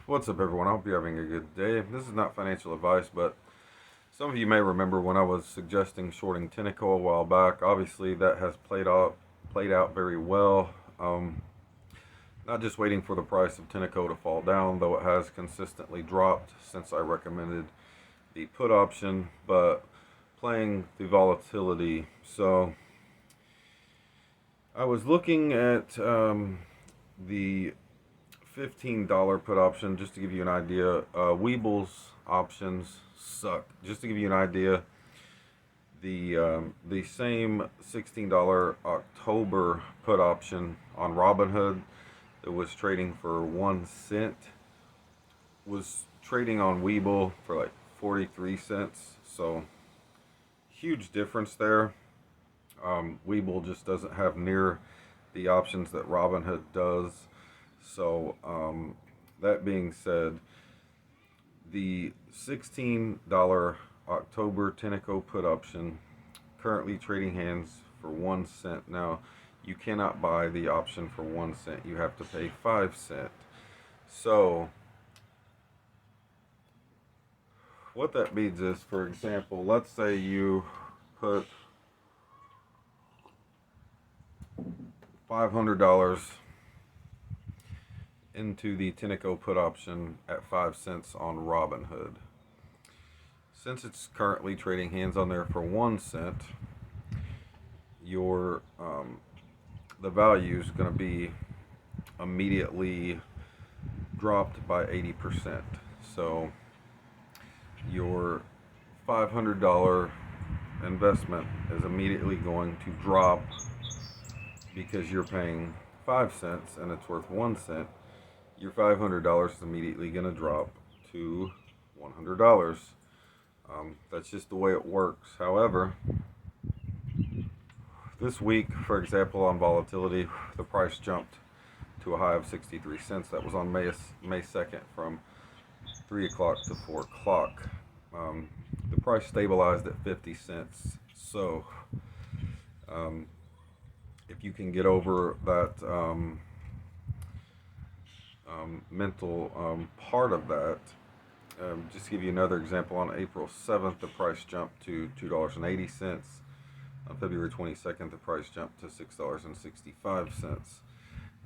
What's up, everyone? I hope you're having a good day. This is not financial advice, but some of you may remember when I was suggesting shorting Tenneco a while back. Obviously, that has played out very well. Not just waiting for the price of Tenneco to fall down, though it has consistently dropped since I recommended the put option, but playing the volatility. So I was looking at the $15 put option, just to give you an idea. Weeble's options suck. Just to give you an idea, the same $16 October put option on Robinhood that was trading for 1 cent was trading on Weeble for like 43 cents. So huge difference there. Weeble just doesn't have near the options that Robinhood does. So that being said, the $16 October Tenneco put option currently trading hands for 1 cent. Now, you cannot buy the option for 1 cent. You have to pay 5 cents. So what that means is, for example, let's say you put $500 into the Tenneco put option at 5 cents on Robinhood. Since it's currently trading hands on there for 1 cent, your the value is going to be immediately dropped by 80%. So your $500 investment is immediately going to drop because you're paying 5 cents and it's worth 1 cent. Your $500 is immediately going to drop to $100. That's just the way it works. However, this week, for example, on volatility, the price jumped to a high of 63 cents. That was on May 2nd from 3 o'clock to 4 o'clock. The price stabilized at 50 cents. So, if you can get over that mental part of that, just to give you another example, on April 7th, the price jumped to $2.80. On February 22nd, the price jumped to $6.65.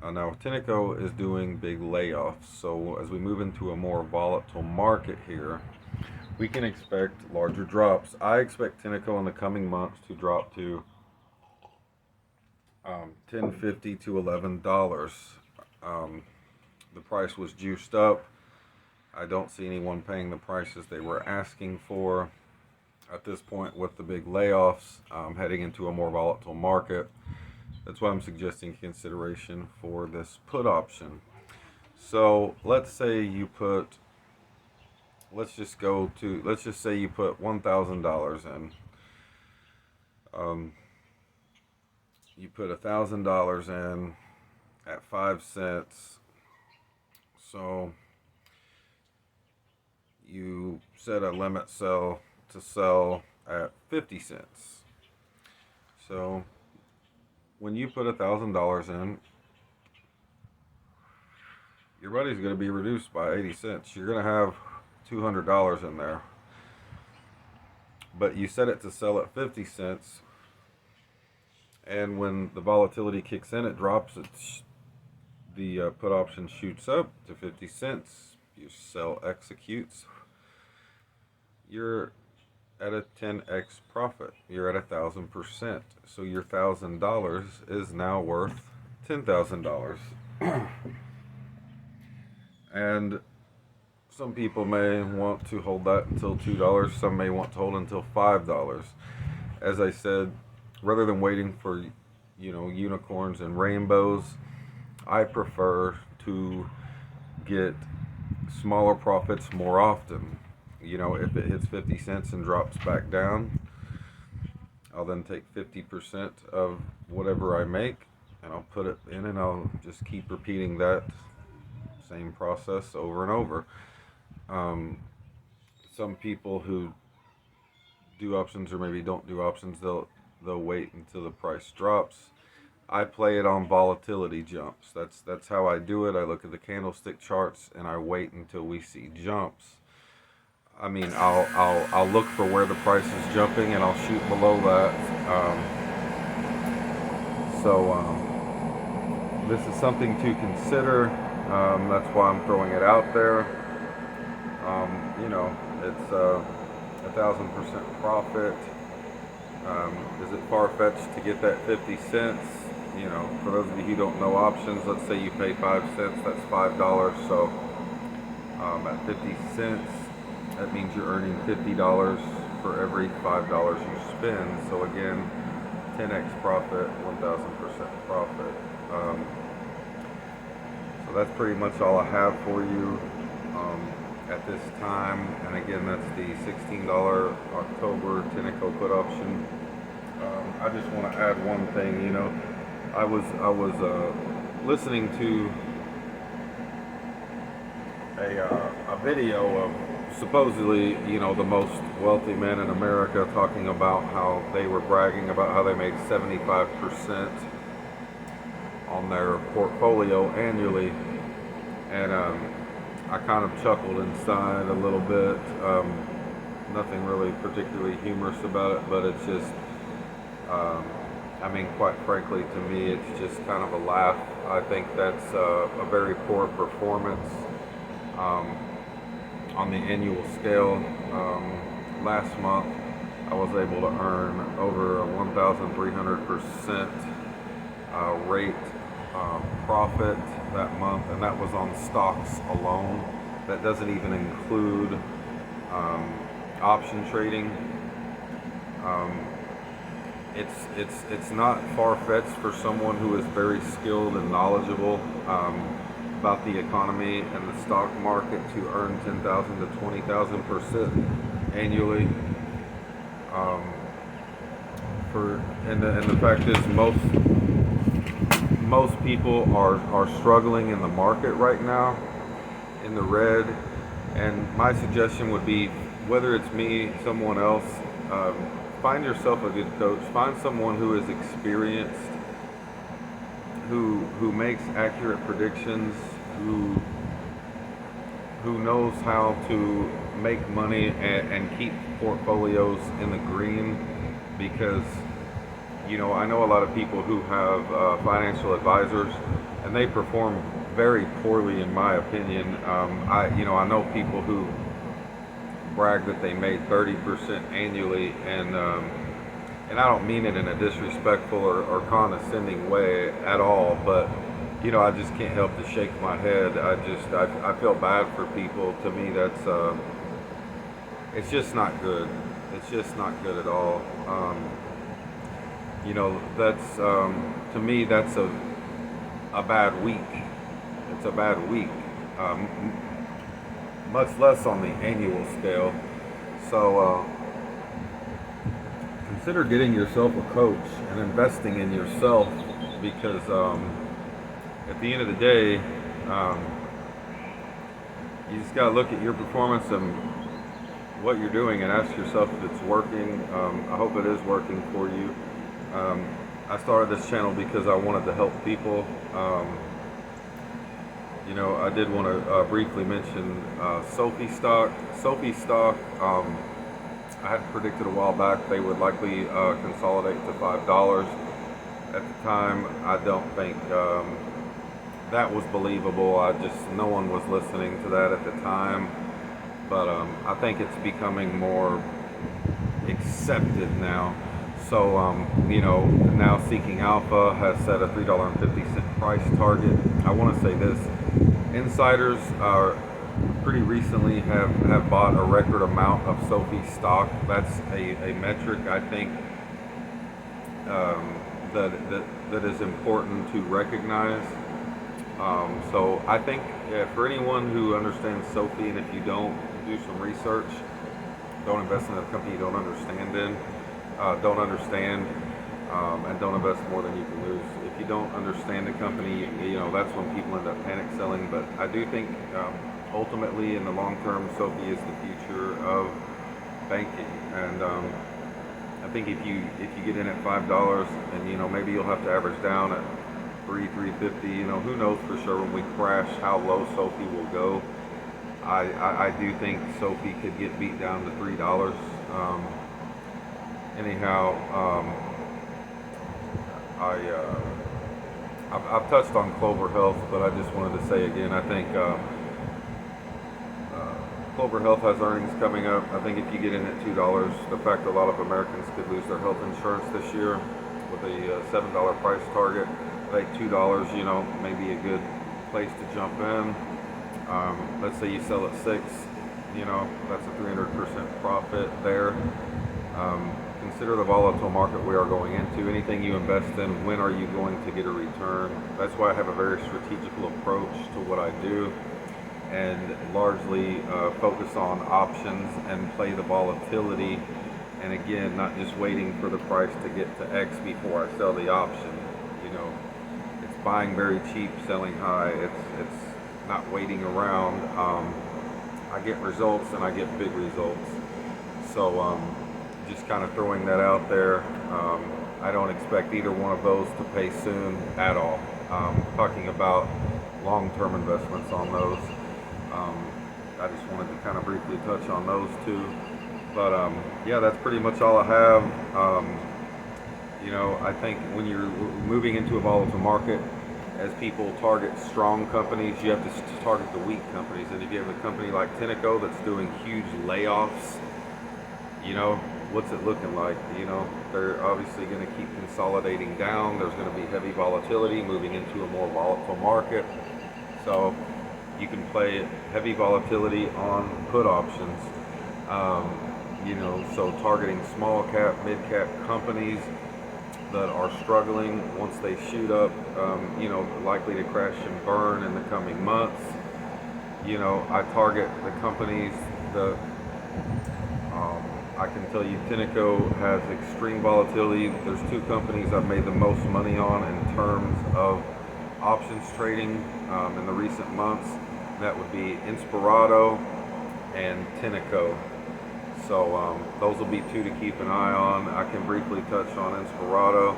Now, Tenneco is doing big layoffs, so as we move into a more volatile market here, we can expect larger drops. I expect Tenneco in the coming months to drop to $10.50 to $11. The price was juiced up. I don't see anyone paying the prices they were asking for at this point with the big layoffs, heading into a more volatile market. That's why I'm suggesting consideration for this put option. So let's say you put, let's just say you put $1,000 in. You put $1,000 in at 5 cents. So you set a limit sell to sell at 50 cents. So when you put $1,000 in, your money's going to be reduced by 80 cents. You're going to have $200 in there. But you set it to sell at 50 cents. And when the volatility kicks in, it drops. The put option shoots up to 50 cents. Your sell executes. You're at a 10x profit. You're at 1,000%. So your $1,000 is now worth $10,000. And some people may want to hold that until $2. Some may want to hold until $5. As I said, rather than waiting for, unicorns and rainbows, I prefer to get smaller profits more often. If it hits 50 cents and drops back down, I'll then take 50% of whatever I make and I'll put it in, and I'll just keep repeating that same process over and over. Some people who do options or maybe don't do options, they'll wait until the price drops. I play it on volatility jumps. That's how I do it. I look at the candlestick charts and I wait until we see jumps. I mean, I'll look for where the price is jumping and I'll shoot below that. This is something to consider. That's why I'm throwing it out there. It's 1,000% profit. Is it far-fetched to get that 50 cents? For those of you who don't know options, let's say you pay 5 cents, that's $5. So at 50 cents, that means you're earning $50 for every $5 you spend. So again, 10x profit, 1,000% profit. So that's pretty much all I have for you at this time. And again, that's the $16 October Tenneco put option. I just want to add one thing. I was listening to a video of supposedly, the most wealthy men in America talking about how they were bragging about how they made 75% on their portfolio annually, and I kind of chuckled inside a little bit. Nothing really particularly humorous about it, but it's just, quite frankly, to me, it's just kind of a laugh. I think that's a very poor performance on the annual scale. Last month, I was able to earn over a 1,300% rate profit that month, and that was on stocks alone. That doesn't even include option trading. It's not far-fetched for someone who is very skilled and knowledgeable about the economy and the stock market to earn 10,000 to 20,000% annually. And the fact is, most people are struggling in the market right now, in the red. And my suggestion would be, whether it's me, someone else, find yourself a good coach. Find someone who is experienced, who makes accurate predictions, who knows how to make money and keep portfolios in the green. Because I know a lot of people who have financial advisors, and they perform very poorly, in my opinion. I know people who brag that they made 30% annually, and I don't mean it in a disrespectful or condescending way at all, but I just can't help to shake my head. I feel bad for people. To me, that's it's just not good. It's just not good at all. That's to me, that's a bad week. It's a bad week. Much less on the annual scale. So consider getting yourself a coach and investing in yourself, because at the end of the day, you just got to look at your performance and what you're doing and ask yourself if it's working. I hope it is working for you. I started this channel because I wanted to help people. I did want to briefly mention Sophie stock. Sophie stock, I had predicted a while back they would likely consolidate to $5. At the time, I don't think that was believable. No one was listening to that at the time. But I think it's becoming more accepted now. So, now Seeking Alpha has set a $3.50 price target. I want to say this. Insiders pretty recently have bought a record amount of Sophie stock. That's a metric, I think, that is important to recognize. So I think for anyone who understands Sophie, and if you don't, do some research. Don't invest in a company you don't understand in. Don't understand, and don't invest more than you can lose. If you don't understand the company, that's when people end up panic selling. But I do think ultimately, in the long term, Sophie is the future of banking. And I think if you get in at $5, and maybe you'll have to average down at 350. Who knows for sure when we crash how low Sophie will go. I do think Sophie could get beat down to $3. Anyhow, I've touched on Clover Health, but I just wanted to say again, I think Clover Health has earnings coming up. I think if you get in at $2, the fact a lot of Americans could lose their health insurance this year with a $7 price target, I think $2, may be a good place to jump in. Let's say you sell at $6, that's a 300% profit there. Consider the volatile market we are going into. Anything you invest in, when are you going to get a return? That's why I have a very strategical approach to what I do, and largely focus on options and play the volatility. And again, not just waiting for the price to get to X before I sell the option. It's buying very cheap, selling high. It's not waiting around. I get results and I get big results. So just kind of throwing that out there. I don't expect either one of those to pay soon at all. Talking about long-term investments on those. I just wanted to kind of briefly touch on those two. But yeah, that's pretty much all I have. I think when you're moving into a volatile market, as people target strong companies, you have to target the weak companies. And if you have a company like Tenneco that's doing huge layoffs, what's it looking like? They're obviously going to keep consolidating down. There's going to be heavy volatility moving into a more volatile market. So you can play heavy volatility on put options. So targeting small cap, mid cap companies that are struggling once they shoot up, likely to crash and burn in the coming months. I target the companies that I can tell you Tenneco has extreme volatility. There's two companies I've made the most money on in terms of options trading in the recent months. That would be Inspirato and Tenneco. So those will be two to keep an eye on. I can briefly touch on Inspirato.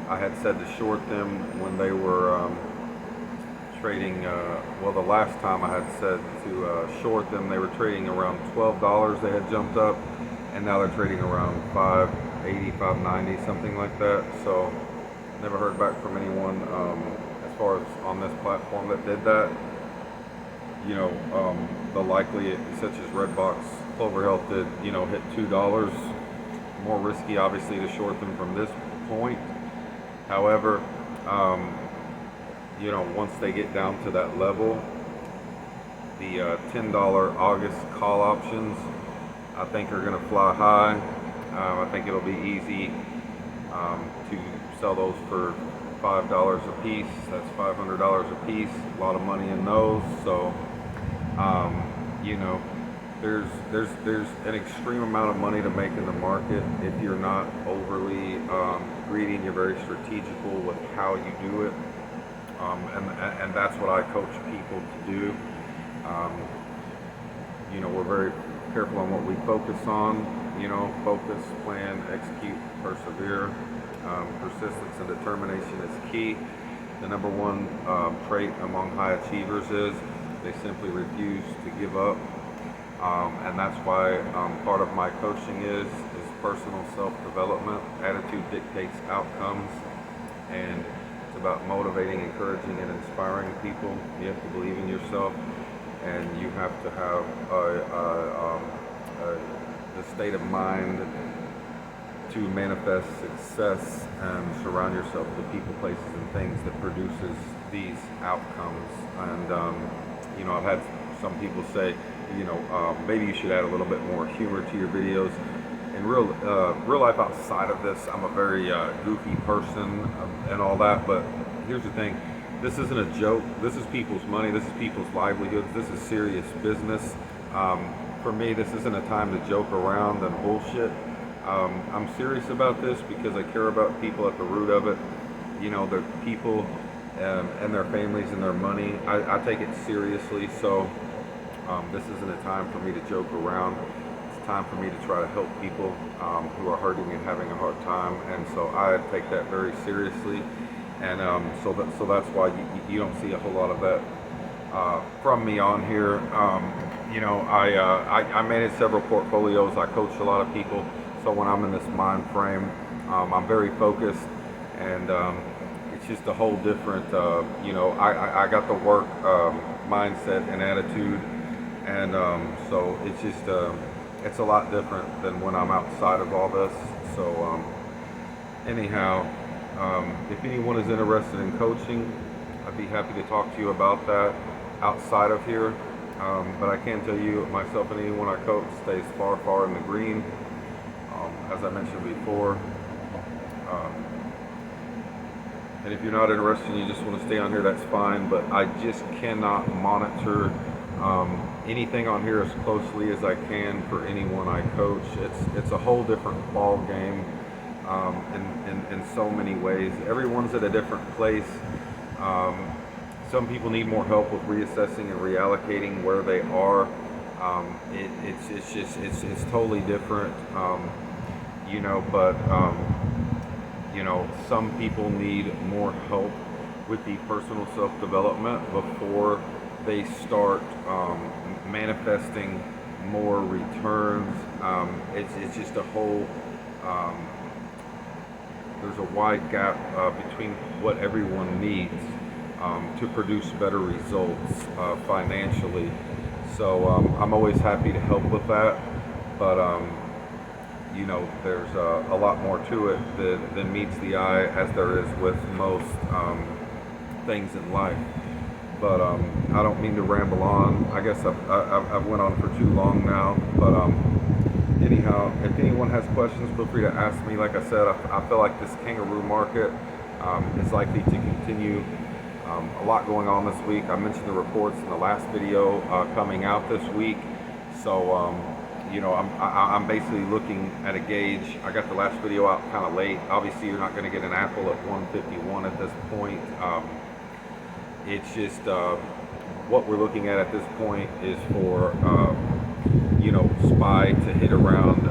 I had said to short them when they were trading, the last time I had said to short them, they were trading around $12. They had jumped up, and now they're trading around $5.80, $5.90, something like that. So never heard back from anyone as far as on this platform that did that. The likely, such as Redbox, Clover Health did, hit $2. More risky, obviously, to short them from this point. However, once they get down to that level, the $10 August call options, I think are going to fly high. I think it'll be easy to sell those for $5 a piece. That's $500 a piece. A lot of money in those. So, there's an extreme amount of money to make in the market if you're not overly greedy and you're very strategical with how you do it. And that's what I coach people to do. We're very careful on what we focus on. Focus, plan, execute, persevere. Persistence and determination is key. The number one trait among high achievers is they simply refuse to give up. And that's why part of my coaching is personal self-development. Attitude dictates outcomes, and it's about motivating, encouraging, and inspiring people. You have to believe in yourself, and you have to have the state of mind to manifest success and surround yourself with people, places, and things that produces these outcomes. And I've had some people say, maybe you should add a little bit more humor to your videos. In real life outside of this, I'm a very goofy person and all that, but here's the thing. This isn't a joke. This is people's money. This is people's livelihoods. This is serious business. For me, this isn't a time to joke around and bullshit. I'm serious about this because I care about people at the root of it. The people and their families and their money. I take it seriously, so this isn't a time for me to joke around. It's time for me to try to help people who are hurting and having a hard time, and so I take that very seriously. And so that's why you don't see a whole lot of that from me on here. I manage several portfolios. I coach a lot of people. So when I'm in this mind frame, I'm very focused, and it's just a whole different. I got the work mindset and attitude, and so it's just it's a lot different than when I'm outside of all this. So anyhow, if anyone is interested in coaching, I'd be happy to talk to you about that outside of here. But I can tell you, myself and anyone I coach stays far, far in the green. As I mentioned before. And if you're not interested and you just want to stay on here, that's fine. But I just cannot monitor anything on here as closely as I can for anyone I coach. It's a whole different ball game in so many ways. Everyone's at a different place. Some people need more help with reassessing and reallocating where they are. It's totally different. Some people need more help with the personal self-development before they start manifesting more returns. It's just a whole, there's a wide gap between what everyone needs to produce better results financially. So I'm always happy to help with that, but there's a lot more to it than meets the eye, as there is with most things in life. But I don't mean to ramble on. I guess I've went on for too long now. But anyhow, if anyone has questions, feel free to ask me. Like I said, I feel like this kangaroo market is likely to continue. A lot going on this week. I mentioned the reports in the last video coming out this week. So I'm basically looking at a gauge. I got the last video out kind of late. Obviously, you're not going to get an Apple at 151 at this point. It's just what we're looking at this point is for SPY to hit around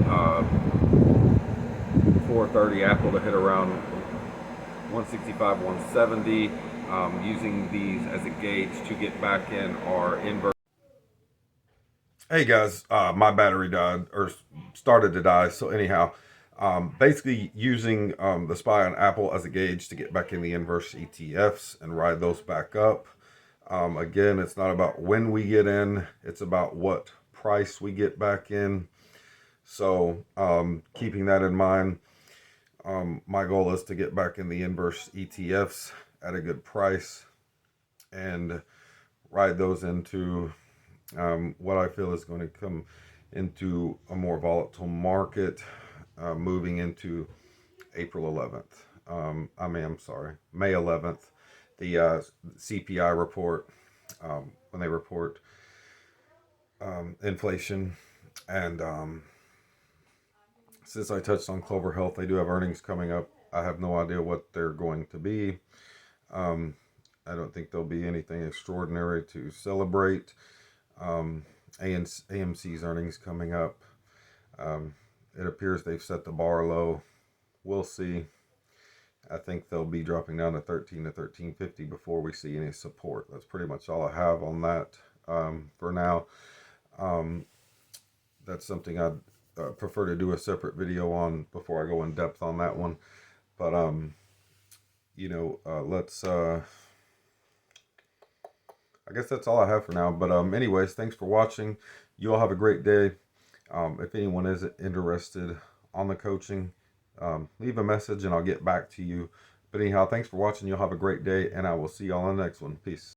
430, Apple to hit around 165, 170. Using these as a gauge to get back in our inverse. Hey guys, my battery died or started to die. So anyhow, basically using the SPY on Apple as a gauge to get back in the inverse ETFs and ride those back up. Again, it's not about when we get in, it's about what price we get back in. So keeping that in mind, my goal is to get back in the inverse ETFs at a good price and ride those into what I feel is going to come into a more volatile market moving into April 11th. I'm sorry, May 11th. The CPI report, when they report inflation. And since I touched on Clover Health, they do have earnings coming up. I have no idea what they're going to be. I don't think there'll be anything extraordinary to celebrate. AMC's earnings coming up. It appears they've set the bar low. We'll see. I think they'll be dropping down to 13 to 13.50 before we see any support. That's pretty much all I have on that for now. That's something I'd prefer to do a separate video on before I go in depth on that one. But let's I guess that's all I have for now. But anyways, thanks for watching. You all have a great day. If anyone is interested on the coaching, leave a message and I'll get back to you. But anyhow, thanks for watching. You'll have a great day, and I will see y'all on the next one. Peace.